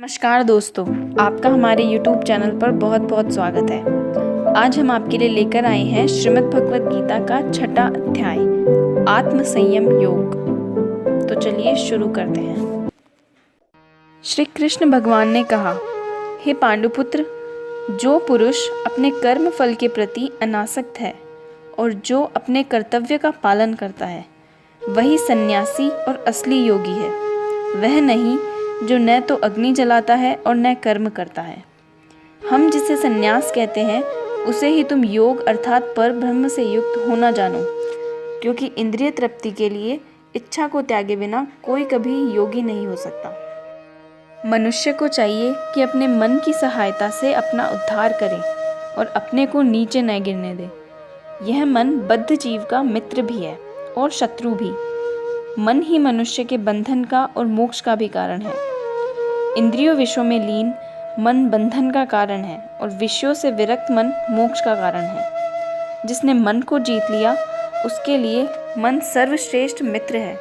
नमस्कार दोस्तों, आपका हमारे YouTube चैनल पर बहुत बहुत स्वागत है। आज हम आपके लिए लेकर आए हैं श्रीमद् भगवद गीता का छठा अध्याय आत्म संयम योग। तो चलिए शुरू करते हैं। श्री कृष्ण भगवान ने कहा, हे पांडुपुत्र, जो पुरुष अपने कर्म फल के प्रति अनासक्त है और जो अपने कर्तव्य का पालन करता है, वही सन्यासी और असली योगी है। वह नहीं जो न तो अग्नि जलाता है और न कर्म करता है। हम जिसे सन्यास कहते हैं उसे ही तुम योग अर्थात पर ब्रह्म से युक्त होना जानो, क्योंकि इंद्रिय तृप्ति के लिए इच्छा को त्यागे बिना कोई कभी योगी नहीं हो सकता। मनुष्य को चाहिए कि अपने मन की सहायता से अपना उद्धार करे और अपने को नीचे न गिरने दे। यह मन बद्ध जीव का मित्र भी है और शत्रु भी। मन ही मनुष्य के बंधन का और मोक्ष का भी कारण है। इंद्रियों विषयों में लीन मन बंधन का कारण है और विषयों से विरक्त मन मोक्ष का कारण है। जिसने मन को जीत लिया उसके लिए मन सर्वश्रेष्ठ मित्र है,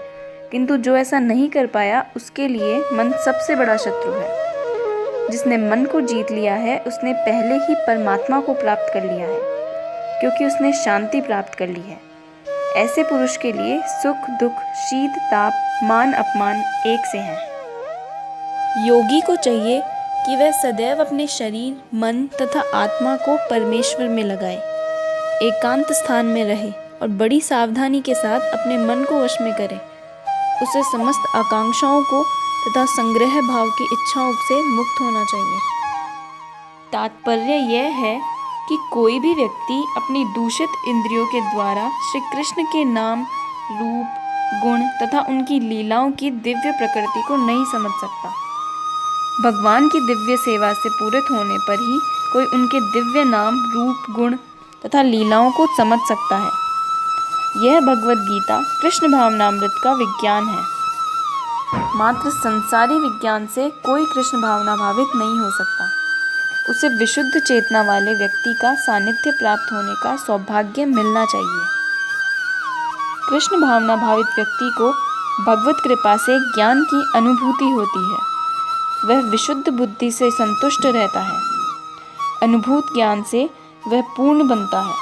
किंतु जो ऐसा नहीं कर पाया उसके लिए मन सबसे बड़ा शत्रु है। जिसने मन को जीत लिया है उसने पहले ही परमात्मा को प्राप्त कर लिया है, क्योंकि उसने शांति प्राप्त कर ली है। ऐसे पुरुष के लिए सुख दुख शीत ताप मान अपमान एक से हैं। योगी को चाहिए कि वह सदैव अपने शरीर मन तथा आत्मा को परमेश्वर में लगाए, एकांत स्थान में रहे और बड़ी सावधानी के साथ अपने मन को वश में करे। उसे समस्त आकांक्षाओं को तथा संग्रह भाव की इच्छाओं से मुक्त होना चाहिए। तात्पर्य यह है कि कोई भी व्यक्ति अपनी दूषित इंद्रियों के द्वारा श्री कृष्ण के नाम रूप गुण तथा उनकी लीलाओं की दिव्य प्रकृति को नहीं समझ सकता। भगवान की दिव्य सेवा से पूरित होने पर ही कोई उनके दिव्य नाम रूप गुण तथा लीलाओं को समझ सकता है। यह भगवद गीता कृष्ण भावनामृत का विज्ञान है। मात्र संसारी विज्ञान से कोई कृष्ण भावना भावित नहीं हो सकता। उसे विशुद्ध चेतना वाले व्यक्ति का सानिध्य प्राप्त होने का सौभाग्य मिलना चाहिए। कृष्ण भावना भावित व्यक्ति को भगवत कृपा से ज्ञान की अनुभूति होती है। वह विशुद्ध बुद्धि से संतुष्ट रहता है। अनुभूत ज्ञान से वह पूर्ण बनता है।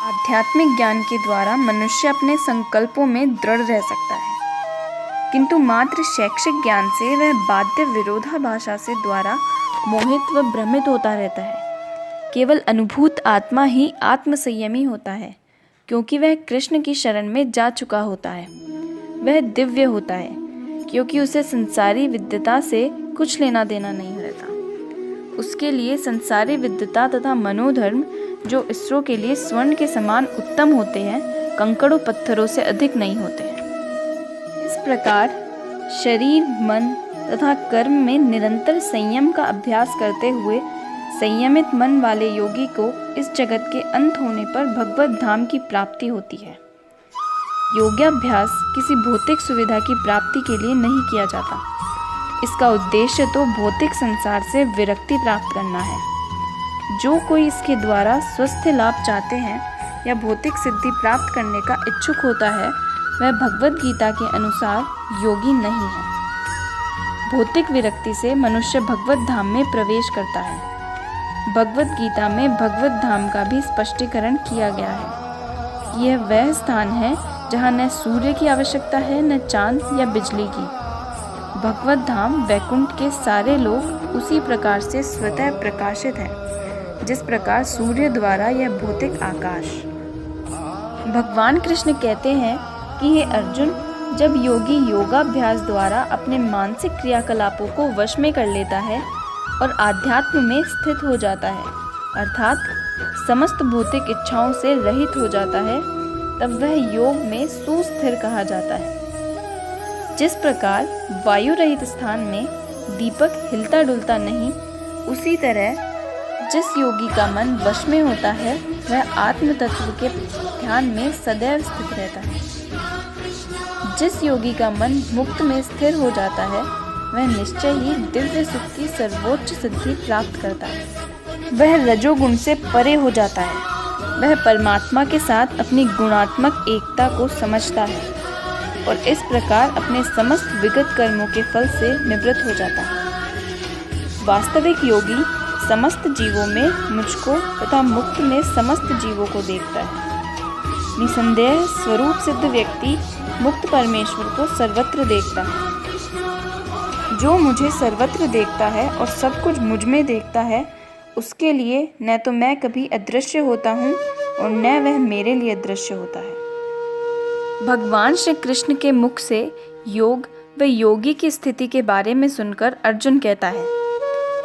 आध्यात्मिक ज्ञान के द्वारा मनुष्य अपने संकल्पों में दृढ़ रह सकता है, किंतु मात्र शैक्षिक ज्ञान से वह बाध्य विरोधाभासा से द्वारा मोहित व भ्रमित होता रहता है। केवल अनुभूत आत्मा ही आत्म संयमी होता है, क्योंकि वह कृष्ण की शरण में जा चुका होता है। वह दिव्य होता है, क्योंकि उसे संसारी विद्यता से कुछ लेना देना नहीं रहता। उसके लिए संसारी विद्यता तथा मनोधर्म, जो इसरो के लिए स्वर्ण के समान उत्तम होते हैं, कंकड़ों पत्थरों से अधिक नहीं होते हैं। इस प्रकार शरीर मन तथा कर्म में निरंतर संयम का अभ्यास करते हुए संयमित मन वाले योगी को इस जगत के अंत होने पर भगवत धाम की प्राप्ति होती है। योगाभ्यास किसी भौतिक सुविधा की प्राप्ति के लिए नहीं किया जाता। इसका उद्देश्य तो भौतिक संसार से विरक्ति प्राप्त करना है। जो कोई इसके द्वारा स्वस्थ लाभ चाहते हैं या भौतिक सिद्धि प्राप्त करने का इच्छुक होता है, वह भगवद गीता के अनुसार योगी नहीं है। भौतिक विरक्ति से मनुष्य भगवत धाम में प्रवेश करता है। भगवद गीता में भगवत धाम का भी स्पष्टीकरण किया गया है। यह वह स्थान है जहाँ न सूर्य की आवश्यकता है न चांद या बिजली की। भगवत धाम वैकुंठ के सारे लोग उसी प्रकार से स्वतः प्रकाशित हैं, जिस प्रकार सूर्य द्वारा यह भौतिक आकाश। भगवान कृष्ण कहते हैं कि हे अर्जुन, जब योगी योगाभ्यास द्वारा अपने मानसिक क्रियाकलापों को वश में कर लेता है और आध्यात्म में स्थित हो जाता है, अर्थात समस्त भौतिक इच्छाओं से रहित हो जाता है, तब वह योग में सुस्थिर कहा जाता है। जिस प्रकार वायु रहित स्थान में दीपक हिलता डुलता नहीं, उसी तरह जिस योगी का मन वश में होता है वह आत्म तत्व के ध्यान में सदैव स्थित रहता है। जिस योगी का मन मुक्त में स्थिर हो जाता है वह निश्चय ही दिव्य सुख की सर्वोच्च सिद्धि प्राप्त करता है। वह रजोगुण से परे हो जाता है। वह परमात्मा के साथ अपनी गुणात्मक एकता को समझता है और इस प्रकार अपने समस्त विगत कर्मों के फल से निवृत्त हो जाता है। वास्तविक योगी समस्त जीवों में मुझको तथा मुक्त में समस्त जीवों को देखता है। निसंदेह स्वरूप सिद्ध व्यक्ति मुक्त परमेश्वर को सर्वत्र देखता है। जो मुझे सर्वत्र देखता है और सब कुछ मुझ में देखता है, उसके लिए न तो मैं कभी अदृश्य होता हूँ और न वह मेरे लिए अदृश्य होता है। भगवान श्री कृष्ण के मुख से योग व योगी की स्थिति के बारे में सुनकर अर्जुन कहता है,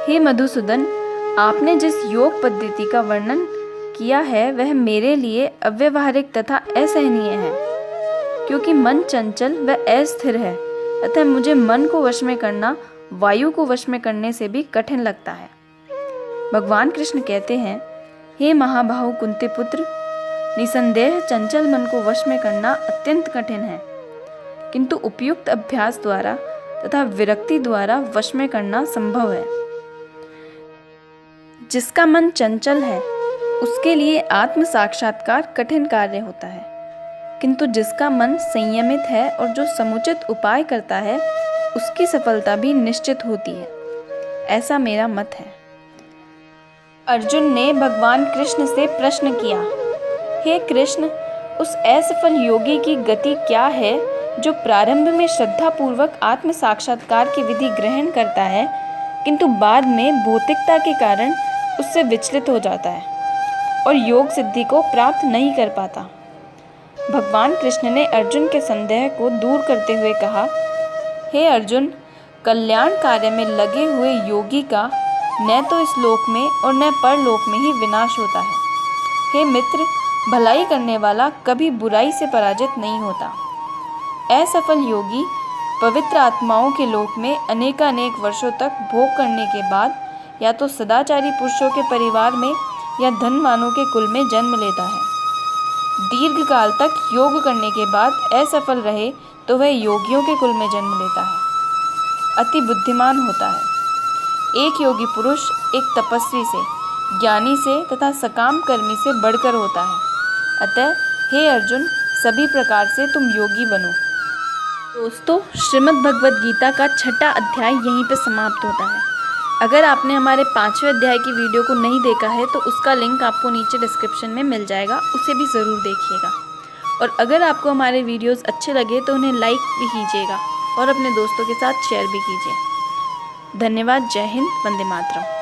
हे मधुसूदन, आपने जिस योग पद्धति का वर्णन किया है वह मेरे लिए अव्यवहारिक तथा असहनीय है, क्योंकि मन चंचल व अस्थिर है, अतः मुझे मन को वश में करना वायु को वश में करने से भी कठिन लगता है। भगवान कृष्ण कहते हैं, हे महाबाहु कुंती पुत्र, निसंदेह चंचल मन को वश में करना अत्यंत कठिन है, किंतु उपयुक्त अभ्यास द्वारा तथा विरक्ति द्वारा वश में करना संभव है। जिसका मन चंचल है उसके लिए आत्म साक्षात्कार कठिन कार्य होता है, किंतु जिसका मन संयमित है और जो समुचित उपाय करता है उसकी सफलता भी निश्चित होती है, ऐसा मेरा मत है। अर्जुन ने भगवान कृष्ण से प्रश्न किया, हे कृष्ण, उस असफल योगी की गति क्या है जो प्रारंभ में श्रद्धापूर्वक आत्म साक्षात्कार की विधि ग्रहण करता है, किंतु बाद में भौतिकता के कारण उससे विचलित हो जाता है और योग सिद्धि को प्राप्त नहीं कर पाता। भगवान कृष्ण ने अर्जुन के संदेह को दूर करते हुए कहा, हे अर्जुन, कल्याण कार्य में लगे हुए योगी का न तो इस लोक में और न परलोक में ही विनाश होता है। हे मित्र, भलाई करने वाला कभी बुराई से पराजित नहीं होता। असफल योगी पवित्र आत्माओं के लोक में अनेकानेक वर्षों तक भोग करने के बाद या तो सदाचारी पुरुषों के परिवार में या धनवानों के कुल में जन्म लेता है। दीर्घ काल तक योग करने के बाद असफल रहे तो वह योगियों के कुल में जन्म लेता है, अति बुद्धिमान होता है। एक योगी पुरुष एक तपस्वी से, ज्ञानी से तथा सकाम कर्मी से बढ़कर होता है। अतः हे अर्जुन, सभी प्रकार से तुम योगी बनो। दोस्तों, श्रीमद् भगवद गीता का 6वां अध्याय यहीं पर समाप्त होता है। अगर आपने हमारे 5वें अध्याय की वीडियो को नहीं देखा है तो उसका लिंक आपको नीचे डिस्क्रिप्शन में मिल जाएगा, उसे भी ज़रूर देखिएगा। और अगर आपको हमारे वीडियोस अच्छे लगे तो उन्हें लाइक भी कीजिएगा और अपने दोस्तों के साथ शेयर भी कीजिए। धन्यवाद। जय हिंद। वंदे मातरम।